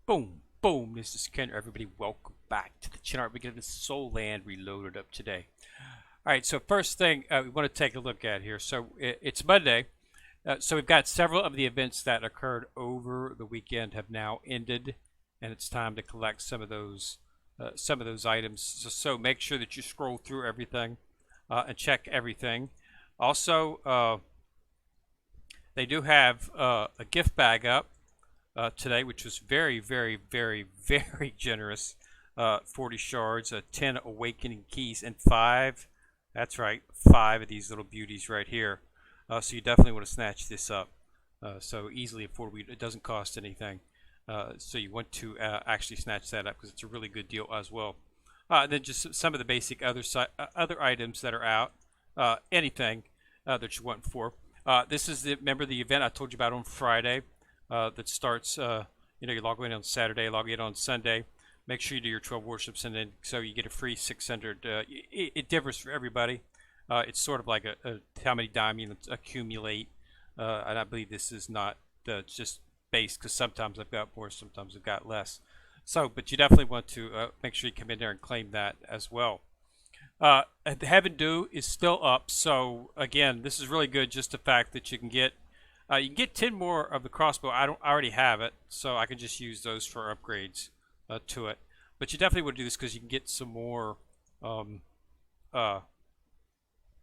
Boom, boom. This is Ken. Everybody, welcome back to the channel. We're getting Soul Land Reloaded up today. All right, so first thing we want to take a look at here. So it's Monday. So we've got several of the events that occurred over the weekend have now ended, and it's time to collect some of those items. So make sure that you scroll through everything and check everything. Also, they do have a gift bag up today, which was very, very, very, very generous. 40 shards, 10 awakening keys, and 5, that's right, 5 of these little beauties right here. So you definitely want to snatch this up. So easily affordable. It doesn't cost anything. So you want to actually snatch that up because it's a really good deal as well. Then just some of the basic other items that are out. Anything that you want for. This is remember the event I told you about on Friday. That starts, you log in on Saturday, log in on Sunday. Make sure you do your 12 worships, and then so you get a free 600. It differs for everybody. It's sort of like how many diamonds accumulate, and I believe this is not just base, because sometimes I've got more, sometimes I've got less. So, but you definitely want to make sure you come in there and claim that as well. The Heaven Dew is still up, so again, this is really good. Just the fact that you can get 10 more of the crossbow. I already have it, so I can just use those for upgrades to it. But you definitely would do this because you can get some more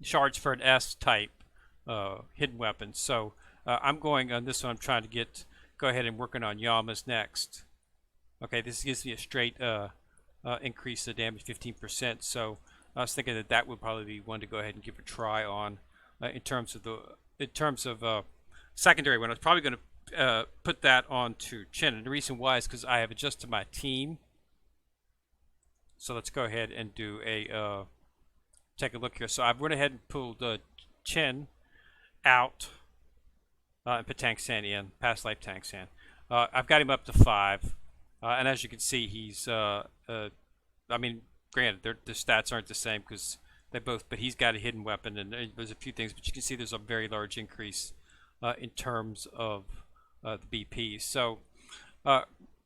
shards for an S-type hidden weapon. So I'm going on this one. I'm trying to go ahead and working on Yama's next. Okay, this gives me a straight increase of damage 15%. So I was thinking that would probably be one to go ahead and give a try on in terms of secondary one. I was probably going to put that onto Chin, and the reason why is because I have adjusted my team. So let's go ahead and do take a look here. So I've went ahead and pulled Chin out and put Tang San in, past Life Tang San. I've got him up to 5, and as you can see, he's I mean, granted, the stats aren't the same because but he's got a hidden weapon, and there's a few things, but you can see there's a very large increase in terms of the BP. So,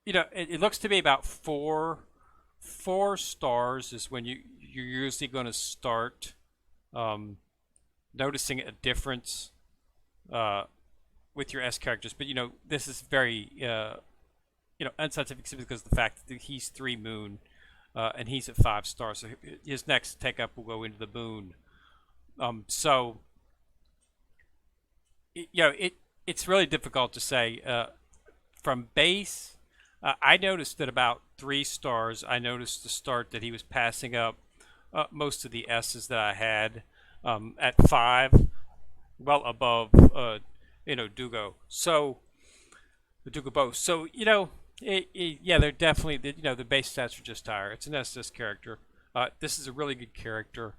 it looks to be about four stars is when you're usually going to start noticing a difference with your S characters. But this is very unscientific simply because of the fact that he's 3 moon and he's at 5 stars. So his next take up will go into the moon. So it's really difficult to say from base. I noticed that about 3 stars, I noticed the start that he was passing up most of the S's that I had at 5, well above Dugo. So the Dugo bow. So yeah, they're definitely the base stats are just higher. It's an SS character. This is a really good character.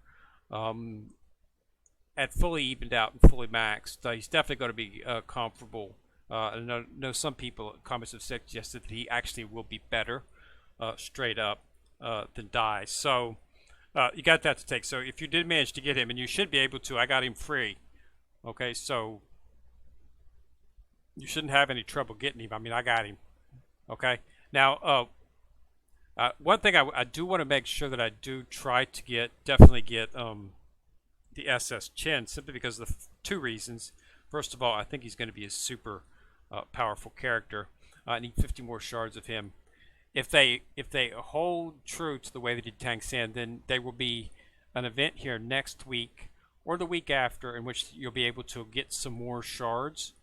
At fully evened out and fully maxed, he's definitely going to be comparable. I know some people, comments have suggested that he actually will be better, straight up, than Dai. So you got that to take. So if you did manage to get him, and you should be able to, I got him free. Okay, so you shouldn't have any trouble getting him. I mean, I got him. Okay, now one thing I do want to make sure that I do try to definitely get the SS Chin, simply because of the 2 reasons. First of all, I think he's going to be a super powerful character. I need 50 more shards of him. If they hold true to the way they did Tang San, then there will be an event here next week or the week after in which you'll be able to get some more shards.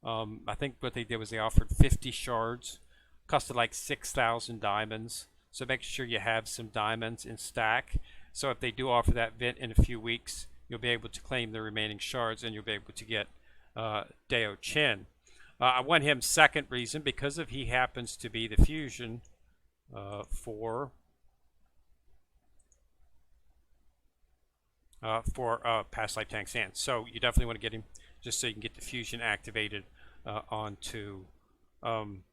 I think what they did was they offered 50 shards, costed like 6,000 diamonds. So make sure you have some diamonds in stack. So if they do offer that event in a few weeks, you'll be able to claim the remaining shards, and you'll be able to get Deo Chin. I want him second reason because he happens to be the fusion for past Life Tang San. So you definitely want to get him just so you can get the fusion activated onto Tang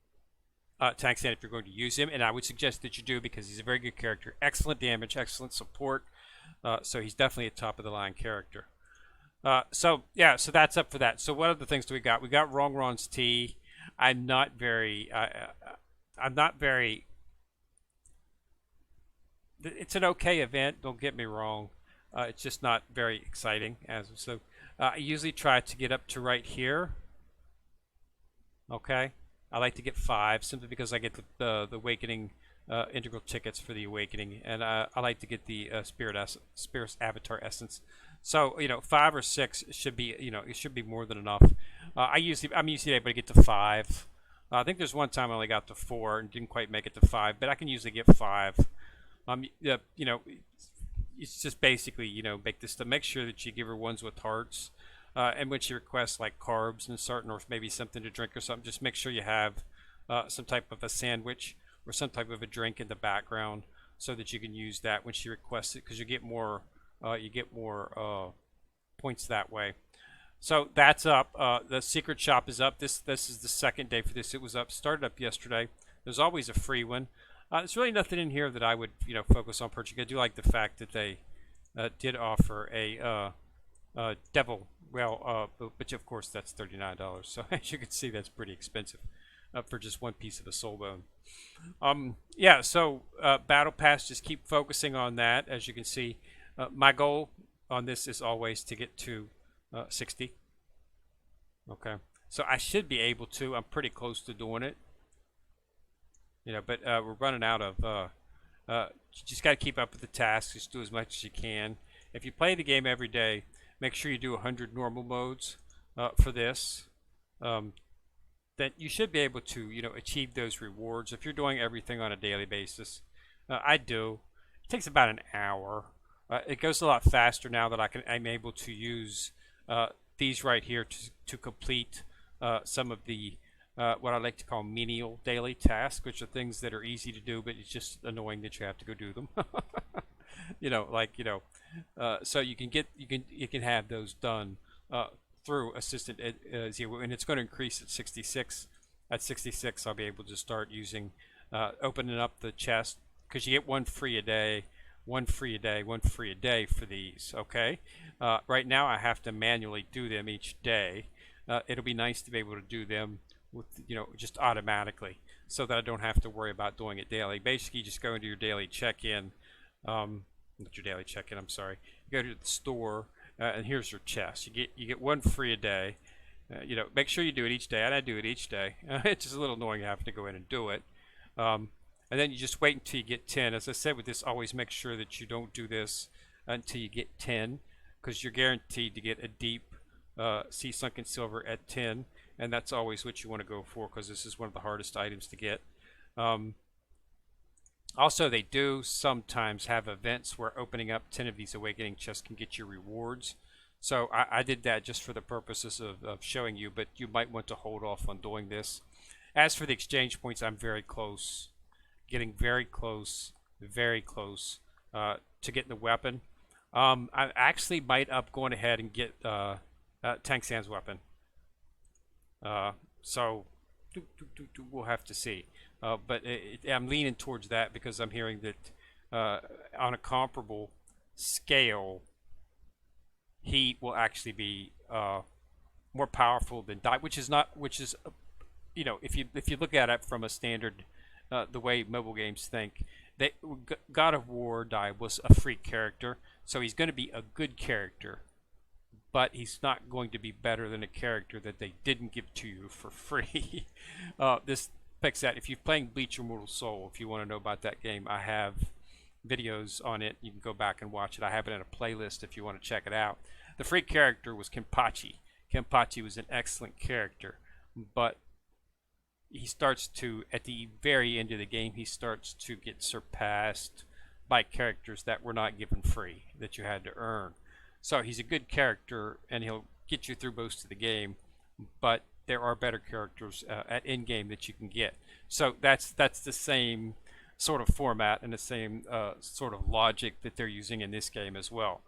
San if you're going to use him. And I would suggest that you do, because he's a very good character. Excellent damage, excellent support. So he's definitely a top of the line character. So that's up for that. So what other things do we got? We got Wrong Ron's Tea. I'm not very I'm not very. It's an okay event. Don't get me wrong. It's just not very exciting. I usually try to get up to right here. Okay, I like to get 5 simply because I get the Awakening integral tickets for the Awakening, and I like to get the Spirit Avatar Essence. So 5 or 6 should be it should be more than enough. I'm usually able to get to 5. I think there's one time I only got to 4 and didn't quite make it to 5, but I can usually get 5. Yeah, it's just basically make this to make sure that you give her ones with hearts. And when she requests like carbs and certain, or maybe something to drink or something, just make sure you have some type of a sandwich or some type of a drink in the background so that you can use that when she requests it, because you get more points that way. So that's up. The secret shop is up. This is the second day for this. It was up, started up yesterday. There's always a free one. There's really nothing in here that I would focus on purchasing. I do like the fact that they did offer a devil. Well, but of course that's $39. So as you can see, that's pretty expensive for just one piece of a soul bone. Yeah. So Battle Pass, just keep focusing on that. As you can see, my goal on this is always to get to 60. Okay. So I should be able to. I'm pretty close to doing it. But we're running out of. You just got to keep up with the tasks. Just do as much as you can. If you play the game every day, make sure you do 100 normal modes for this. Then you should be able to, achieve those rewards if you're doing everything on a daily basis. I do. It takes about an hour. It goes a lot faster now that I'm able to use these right here to complete some of the what I like to call menial daily tasks, which are things that are easy to do, but it's just annoying that you have to go do them. So you can have those done through Assistant Zero, and it's going to increase at 66. At 66, I'll be able to start using opening up the chest, because you get one free a day, one free a day, one free a day for these. Okay, right now I have to manually do them each day. It'll be nice to be able to do them with just automatically, so that I don't have to worry about doing it daily. Basically, you just go into your daily check-in. Not your daily check-in. I'm sorry. You go to the store, and here's your chest. You get one free a day. Make sure you do it each day, and I do it each day. It's just a little annoying having to go in and do it. And then you just wait until you get 10. As I said with this, always make sure that you don't do this until you get 10, because you're guaranteed to get a deep sea sunken silver at 10, and that's always what you want to go for, because this is one of the hardest items to get. Also, they do sometimes have events where opening up 10 of these awakening chests can get you rewards. So I did that just for the purposes of showing you, but you might want to hold off on doing this. As for the exchange points, I'm very close, getting very close to getting the weapon. I actually might up going ahead and get Tang San's weapon. So we'll have to see. But I'm leaning towards that, because I'm hearing that on a comparable scale, he will actually be more powerful than Dai, which is if you look at it from a standard, the way mobile games think, God of War Dai was a free character, so he's going to be a good character, but he's not going to be better than a character that they didn't give to you for free. This picks that. If you're playing Bleach Immortal Soul, if you want to know about that game, I have videos on it. You can go back and watch it. I have it in a playlist if you want to check it out. The free character was Kenpachi. Kenpachi was an excellent character, but he starts to, at the very end of the game, he starts to get surpassed by characters that were not given free, that you had to earn. So he's a good character, and he'll get you through most of the game, but there are better characters at in-game that you can get. So that's the same sort of format and the same sort of logic that they're using in this game as well.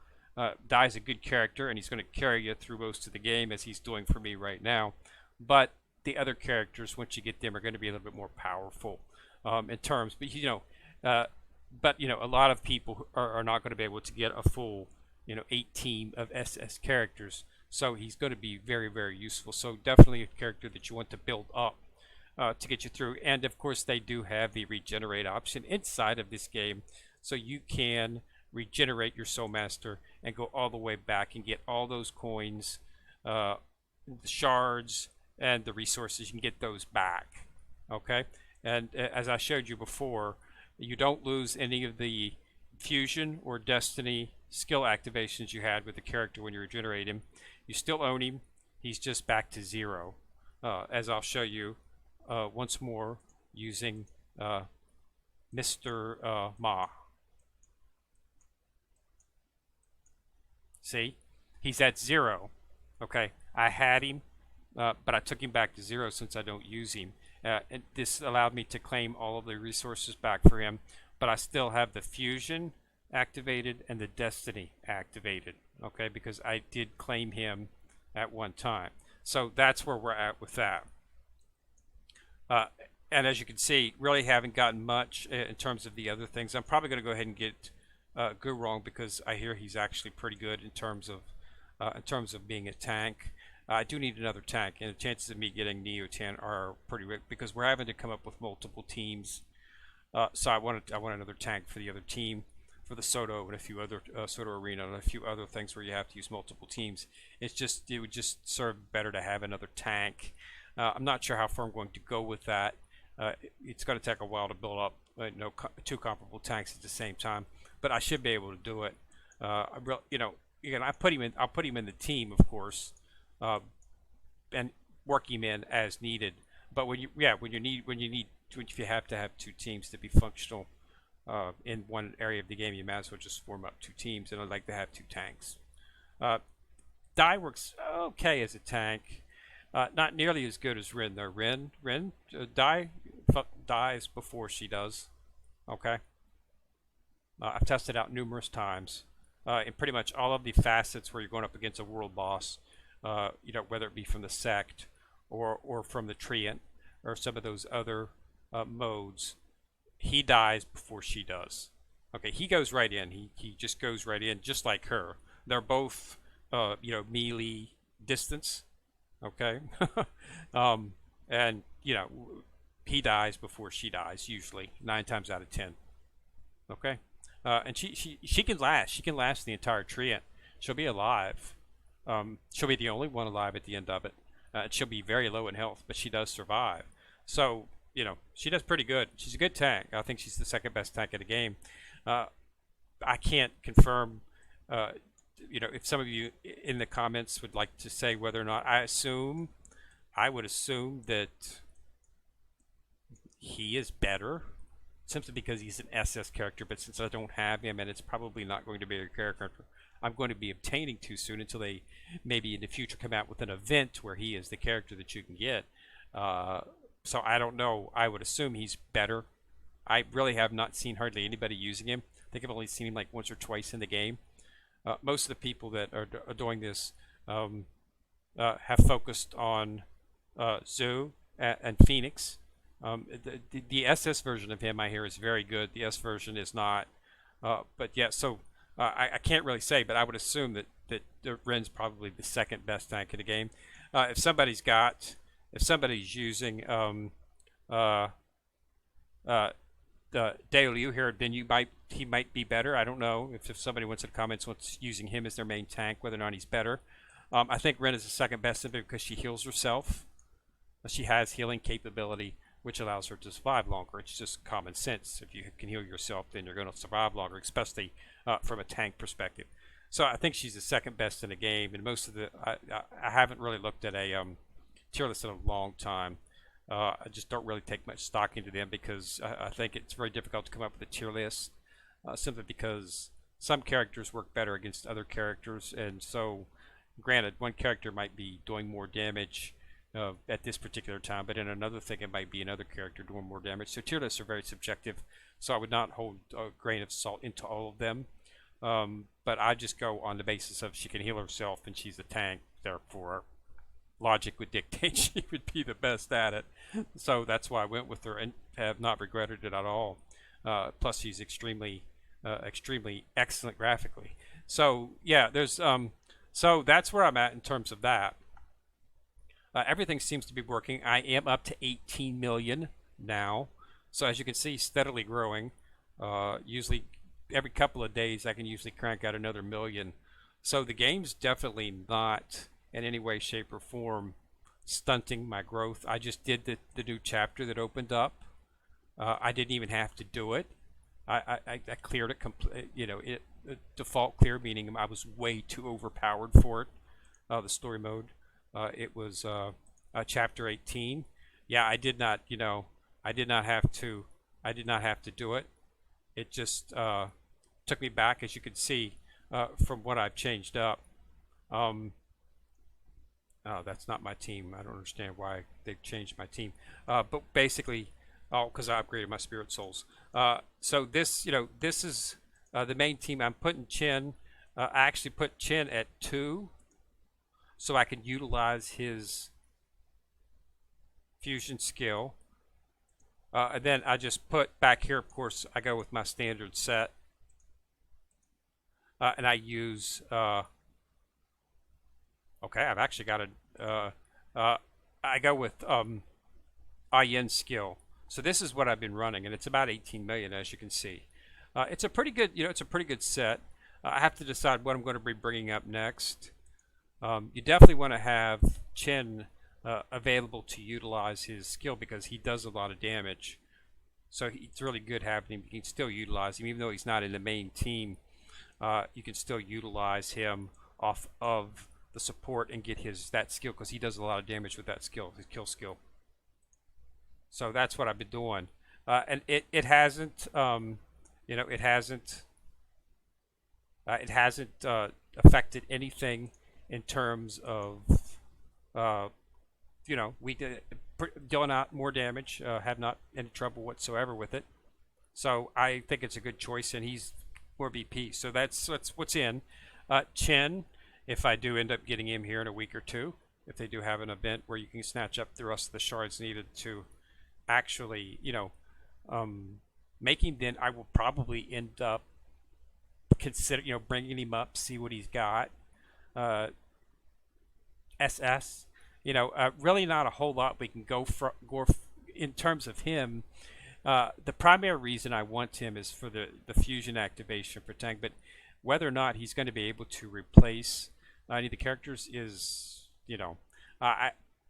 Dai's a good character, and he's going to carry you through most of the game, as he's doing for me right now. But the other characters, once you get them, are going to be a little bit more powerful in terms. But a lot of people are not going to be able to get a full 8 team of SS characters. So he's going to be very, very useful. So definitely a character that you want to build up to get you through. And of course, they do have the regenerate option inside of this game, so you can regenerate your Soul Master and go all the way back and get all those coins, the shards, and the resources. You can get those back. Okay, and as I showed you before, you don't lose any of the fusion or destiny skill activations you had with the character when you regenerate him. You still own him. He's just back to 0, as I'll show you once more using Mr. Ma. See, he's at 0. Okay, I had him, but I took him back to 0 since I don't use him. And this allowed me to claim all of the resources back for him, but I still have the fusion activated and the destiny activated, okay, because I did claim him at one time. So that's where we're at with that. And as you can see, really haven't gotten much in terms of the other things. I'm probably going to go ahead and get Gurong, because I hear he's actually pretty good in terms of being a tank. I do need another tank, and the chances of me getting Neotan are pretty big because we're having to come up with multiple teams. So I want another tank for the other team, for the Soto and a few other Soto Arena and a few other things where you have to use multiple teams. It would just serve better to have another tank. I'm not sure how far I'm going to go with that. It's going to take a while to build up two comparable tanks at the same time, but I should be able to do it. Again, I'll put him in the team, of course, and work him in as needed. But if you have to have two teams to be functional in one area of the game, you might as well just form up two teams. And I'd like to have two tanks. Dai works okay as a tank. Not nearly as good as Rin though. Rin dies before she does. Okay. I've tested out numerous times in pretty much all of the facets where you're going up against a world boss. Whether it be from the sect or from the treant or some of those other modes, he dies before she does. Okay, he goes right in. He just goes right in, just like her. They're both melee distance. Okay, and he dies before she dies, usually 9 times out of 10. Okay, and she can last. She can last the entire treant. She'll be alive. She'll be the only one alive at the end of it. And she'll be very low in health, but she does survive. So she does pretty good. She's a good tank. I think she's the second best tank in the game. I can't confirm. If some of you in the comments would like to say whether or not, I would assume that he is better, simply because he's an SS character. But since I don't have him, and it's probably not going to be a character I'm going to be obtaining too soon, until they maybe in the future come out with an event where he is the character that you can get. So I don't know. I would assume he's better. I really have not seen hardly anybody using him. I think I've only seen him like once or twice in the game. Most of the people that are doing this have focused on Zoo and Phoenix. The SS version of him I hear is very good. The S version is not. But yeah, so I can't really say, but I would assume that Ren's probably the second best tank in the game. If somebody's using Daoliu here, then he might be better. I don't know if somebody wants in the comments wants using him as their main tank, whether or not he's better. I think Ren is the second best simply because she heals herself. She has healing capability, which allows her to survive longer. It's just common sense. If you can heal yourself, then you're going to survive longer, especially from a tank perspective. So I think she's the second best in the game. And most of the I haven't really looked at a tier list in a long time. I just don't really take much stock into them because I think it's very difficult to come up with a tier list, simply because some characters work better against other characters. And so, granted, one character might be doing more damage at this particular time, but in another thing it might be another character doing more damage. So tier lists are very subjective, so I would not hold a grain of salt into all of them. But I just go on the basis of she can heal herself and she's a tank, therefore logic would dictate she would be the best at it. So that's why I went with her and have not regretted it at all. Plus she's extremely excellent graphically. So yeah, there's so that's where I'm at in terms of that. everything seems to be working. I am up to 18 million now. So as you can see, steadily growing. Usually every couple of days I can usually crank out another million. So the game's definitely not in any way, shape, or form stunting my growth. I just did the new chapter that opened up. I didn't even have to do it. I cleared it, it default clear, meaning I was way too overpowered for it. The story mode. It was chapter 18. Yeah, I did not, I did not have to do it. It just took me back, as you can see, from what I've changed up. Oh, that's not my team. I don't understand why they've changed my team. But basically, because I upgraded my spirit souls. So this, this is the main team. I'm putting Chen. I actually put Chen at 2, so I can utilize his fusion skill. And then I just put back here, of course, I go with my standard set. And I use, okay, I've actually got I go with Ayin skill. So this is what I've been running, and it's about 18 million, as you can see. It's a pretty good, it's a pretty good set. I have to decide what I'm going to be bringing up next. You definitely want to have Chen available to utilize his skill, because he does a lot of damage. So it's really good having him. You can still utilize him, even though he's not in the main team. You can still utilize him off of the support and get that skill, because he does a lot of damage with that skill, his kill skill. So that's what I've been doing, and it hasn't, it hasn't affected anything in terms of, we did dealing out more damage, have not any trouble whatsoever with it. So I think it's a good choice, and he's more BP. So that's what's in. Chen, if I do end up getting him here in a week or two, if they do have an event where you can snatch up the rest of the shards needed to actually, make him, then I will probably end up bringing him up, see what he's got. SS, really not a whole lot we can go in terms of him. The primary reason I want him is for the fusion activation for Tang, but whether or not he's going to be able to replace any of the characters is,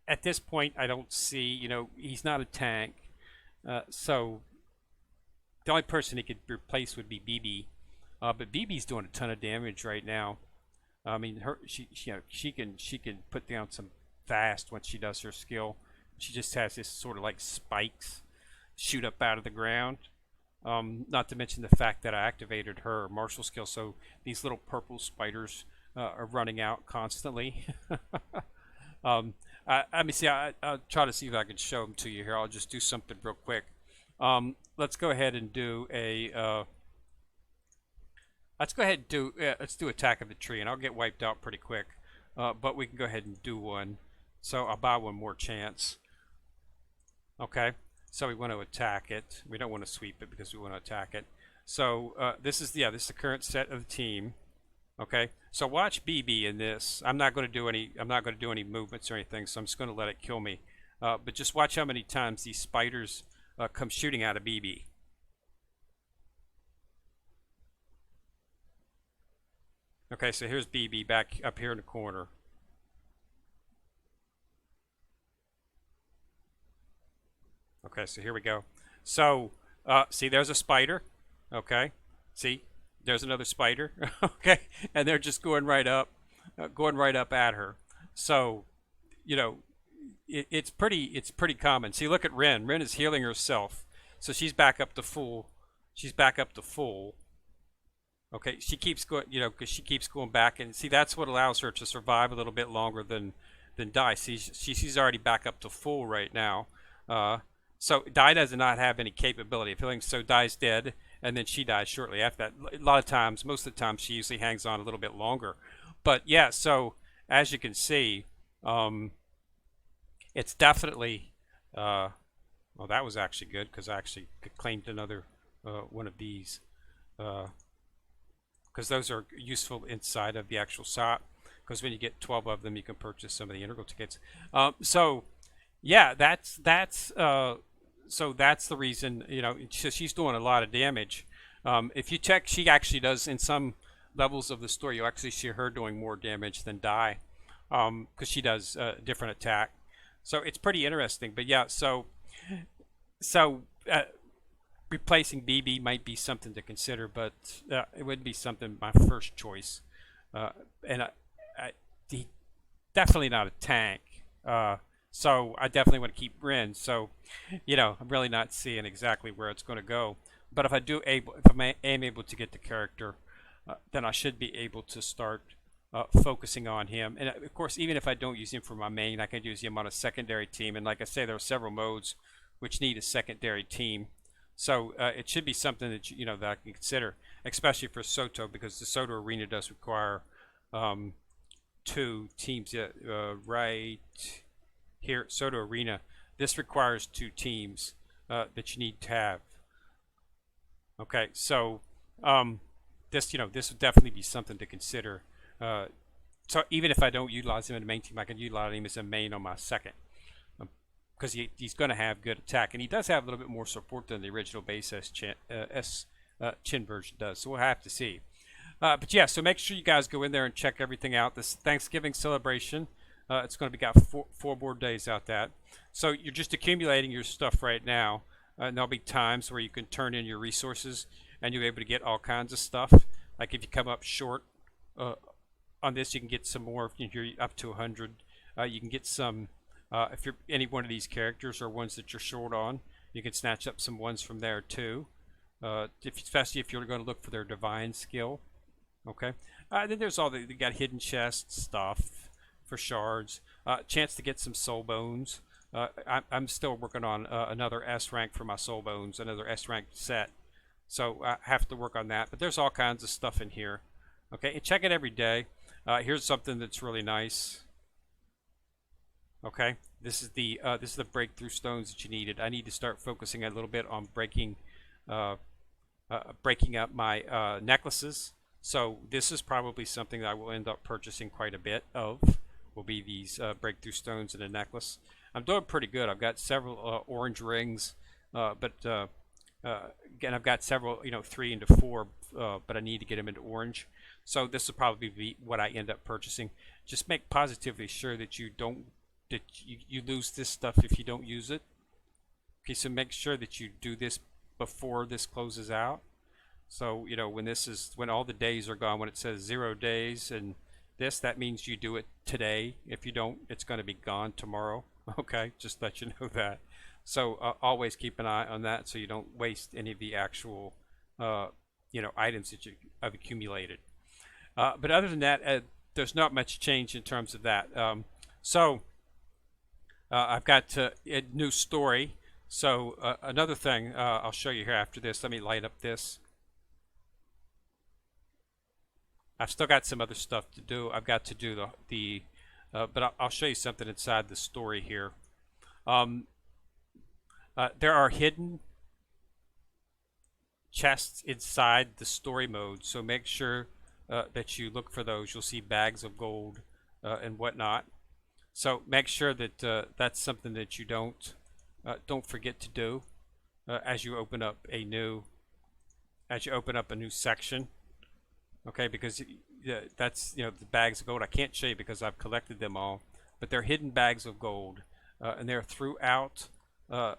at this point I don't see, he's not a tank, so the only person he could replace would be BB, but BB's doing a ton of damage right now. I mean, she can put down some fast once she does her skill. She just has this sort of like spikes shoot up out of the ground. Not to mention the fact that I activated her martial skill, so these little purple spiders are running out constantly. Let me see. I'll try to see if I can show them to you here. I'll just do something real quick. Let's go ahead and do a. Let's do attack of the tree, and I'll get wiped out pretty quick. But we can go ahead and do one. So I'll buy one more chance. Okay. So we want to attack it. We don't want to sweep it because we want to attack it. So this is the current set of the team. Okay. So watch BB in this. I'm not going to do any movements or anything. So I'm just going to let it kill me. But just watch how many times these spiders come shooting out of BB. Okay. So here's BB back up here in the corner. Okay, so here we go. So, see, there's a spider. Okay, see, there's another spider. Okay, and they're just going right up at her. So, it's pretty common. See, look at Ren. Ren is healing herself, so she's back up to full. Okay, she keeps going, because she keeps going back, and see, that's what allows her to survive a little bit longer than Die. See, she's already back up to full right now. So Die does not have any capability of healing, so Die's dead, and then she dies shortly after that. A lot of times, most of the time, she usually hangs on a little bit longer. But yeah, so as you can see, it's definitely, well, that was actually good, because I actually claimed another one of these, because those are useful inside of the actual shop. because when you get 12 of them, you can purchase some of the integral tickets. So yeah, so that's the reason, you know, she's doing a lot of damage. If you check, she actually does in some levels of the story. You actually see her doing more damage than Dai, because she does a different attack. So it's pretty interesting. But yeah, so replacing BB might be something to consider, but it wouldn't be something my first choice. And he definitely not a tank. So I definitely want to keep Rin. So, you know, I'm really not seeing exactly where it's going to go. But if I am able to get the character, then I should be able to start focusing on him. And of course, even if I don't use him for my main, I can use him on a secondary team. And like I say, there are several modes which need a secondary team. So it should be something that you know that I can consider, especially for Soto, because the Soto arena does require 2 teams. Right here, Soto arena, this requires 2 teams that you need to have. Okay, so this, you know, this would definitely be something to consider. So even if I don't utilize him in the main team, I can utilize him as a main on my second, because he's going to have good attack, and he does have a little bit more support than the original base Chin version does. So we'll have to see. But yeah, so make sure you guys go in there and check everything out. This Thanksgiving celebration, it's going to be got 4 more days out that. So you're just accumulating your stuff right now. And there'll be times where you can turn in your resources and you'll be able to get all kinds of stuff. Like if you come up short on this, you can get some more. If you're up to 100, you can get some. If you're any one of these characters or ones that you're short on, you can snatch up some ones from there too. Especially if you're going to look for their divine skill. Okay. Then there's all you got hidden chests stuff for shards. Chance to get some soul bones. I'm still working on another S rank for my soul bones, another S rank set. So I have to work on that. But there's all kinds of stuff in here. Okay, and check it every day. Here's something that's really nice. Okay, this is the breakthrough stones that you needed. I need to start focusing a little bit on breaking up my necklaces. So this is probably something that I will end up purchasing quite a bit of. Will be these breakthrough stones in a necklace. I'm doing pretty good. I've got several orange rings, but again, I've got several, 3 into 4, but I need to get them into orange. So this will probably be what I end up purchasing. Just make positively sure that you lose this stuff if you don't use it. Okay, so make sure that you do this before this closes out. So when all the days are gone, when it says 0 days and that means you do it today. If you don't, it's going to be gone tomorrow. Okay, just let you know that. So always keep an eye on that so you don't waste any of the actual items that you have accumulated. But other than that, there's not much change in terms of that. I've got a new story. So another thing I'll show you here after this. Let me light up this. I've still got some other stuff to do. I've got to do but I'll show you something inside the story here. There are hidden chests inside the story mode, so make sure that you look for those. You'll see bags of gold and whatnot. So make sure that that's something that you don't forget to do as you open up a new section. Okay, because that's the bags of gold. I can't show you because I've collected them all, but they're hidden bags of gold, and they're throughout the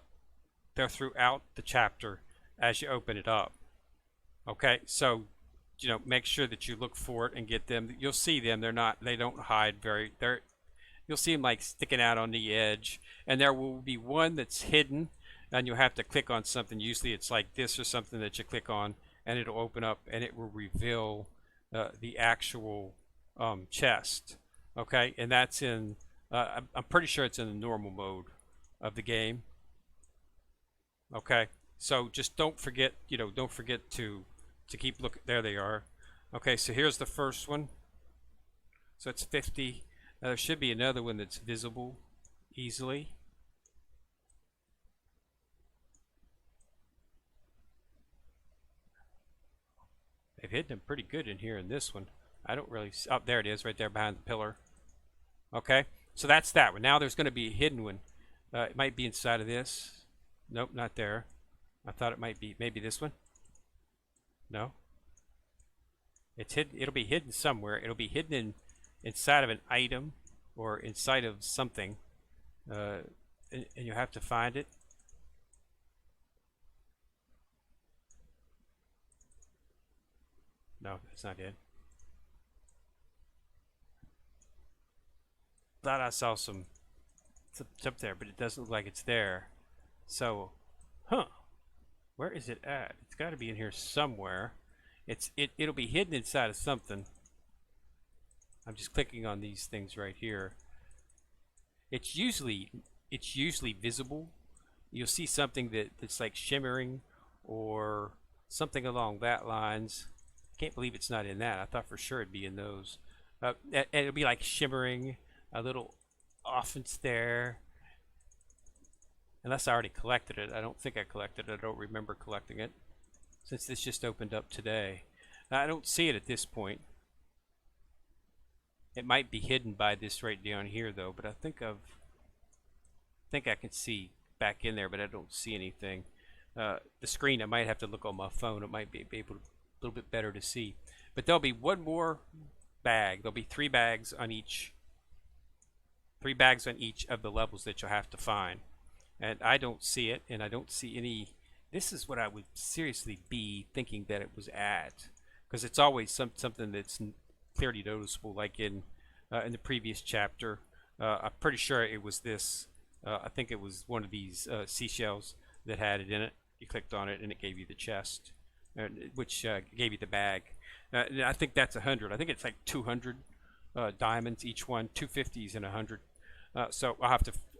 chapter as you open it up. Okay, so make sure that you look for it and get them. You'll see them. They don't hide very. You'll see them like sticking out on the edge, and there will be one that's hidden, and you'll have to click on something. Usually it's like this or something that you click on, and it'll open up and it will reveal the actual chest. Okay, and that's in I'm pretty sure it's in the normal mode of the game. Okay, so just don't forget to keep looking. There they are. Okay, so here's the first one. So it's 50. There should be another one that's visible easily. They've hidden them pretty good in here in this one. I don't really see. Oh, there it is, right there behind the pillar. Okay, so that's that one. Now there's going to be a hidden one. It might be inside of this. Nope, not there. I thought it might be maybe this one. No. It's hidden. It'll be hidden somewhere. It'll be hidden inside of an item or inside of something, and you have to find it. No, that's not it. Thought I saw some. It's up there, but it doesn't look like it's there. So, huh? Where is it at? It's got to be in here somewhere. It'll be hidden inside of something. I'm just clicking on these things right here. It's usually visible. You'll see something that's like shimmering or something along that lines. Can't believe it's not in that. I thought for sure it'd be in those. And it'll be like shimmering, a little off and there. Unless I already collected it. I don't think I collected it. I don't remember collecting it. Since this just opened up today. Now, I don't see it at this point. It might be hidden by this right down here though, but I think I can see back in there, but I don't see anything. The screen, I might have to look on my phone. It might be able to, a little bit better to see. But there'll be one more bag. There'll be 3 bags on each. 3 bags on each of the levels that you'll have to find. And I don't see it, and I don't see any. This is what I would seriously be thinking that it was at, because it's always something that's clearly noticeable, like in the previous chapter. I'm pretty sure it was this. I think it was one of these seashells that had it in it. You clicked on it, and it gave you the chest, which gave you the bag. And I think that's 100. I think it's like 200 diamonds each one, 250s and 100. So I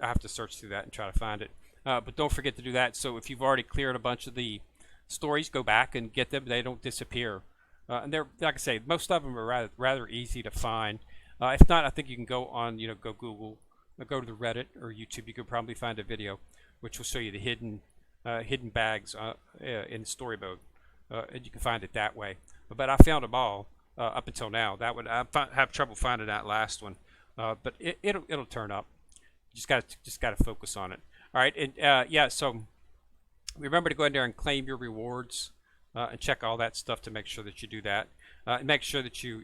have to search through that and try to find it. But don't forget to do that. So if you've already cleared a bunch of the stories, go back and get them. They don't disappear. And they're, like I say, most of them are rather easy to find. If not, I think you can go on, go Google, go to the Reddit or YouTube. You could probably find a video which will show you the hidden bags in story mode, and you can find it that way. But I found them all up until now. That one I have trouble finding that last one, but it'll turn up. You just gotta focus on it. All right, and yeah. So remember to go in there and claim your rewards. And check all that stuff to make sure that you do that, and make sure that you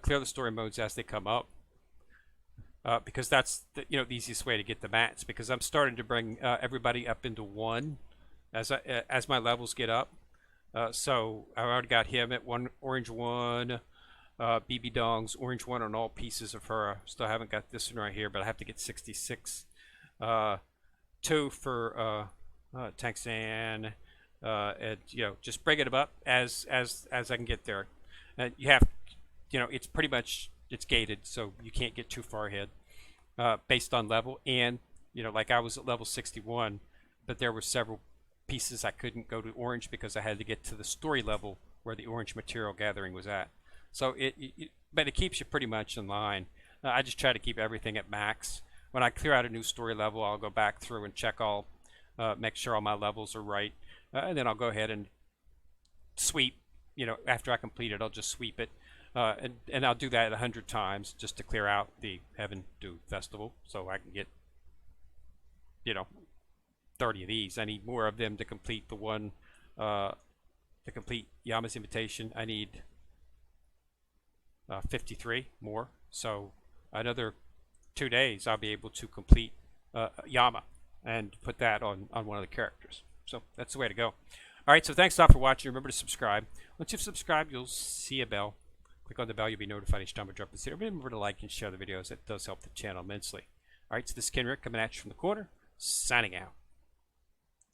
clear the story modes as they come up, because that's the easiest way to get the mats. Because I'm starting to bring everybody up into 1 as my levels get up. So I already got him at 1 orange 1, BB Dong's orange 1 on all pieces of her. Still haven't got this one right here, but I have to get 66. 2 for Tang San. And just bring it up as I can get there. You have, it's pretty much gated, so you can't get too far ahead based on level. And like I was at level 61, but there were several pieces I couldn't go to orange because I had to get to the story level where the orange material gathering was at. So but it keeps you pretty much in line. I just try to keep everything at max. When I clear out a new story level, I'll go back through and check make sure all my levels are right. And then I'll go ahead and sweep, after I complete it, I'll just sweep it. And I'll do that 100 times just to clear out the Heaven Dew Festival so I can get, 30 of these. I need more of them to complete the one, to complete Yama's Invitation. I need 53 more. So another 2 days I'll be able to complete Yama and put that on one of the characters. So that's the way to go. All right, so thanks a lot for watching. Remember to subscribe. Once you've subscribed, you'll see a bell. Click on the bell. You'll be notified each time I drop this video. Remember to like and share the videos. It does help the channel immensely. All right, so this is Ken Rick coming at you from the corner, signing out.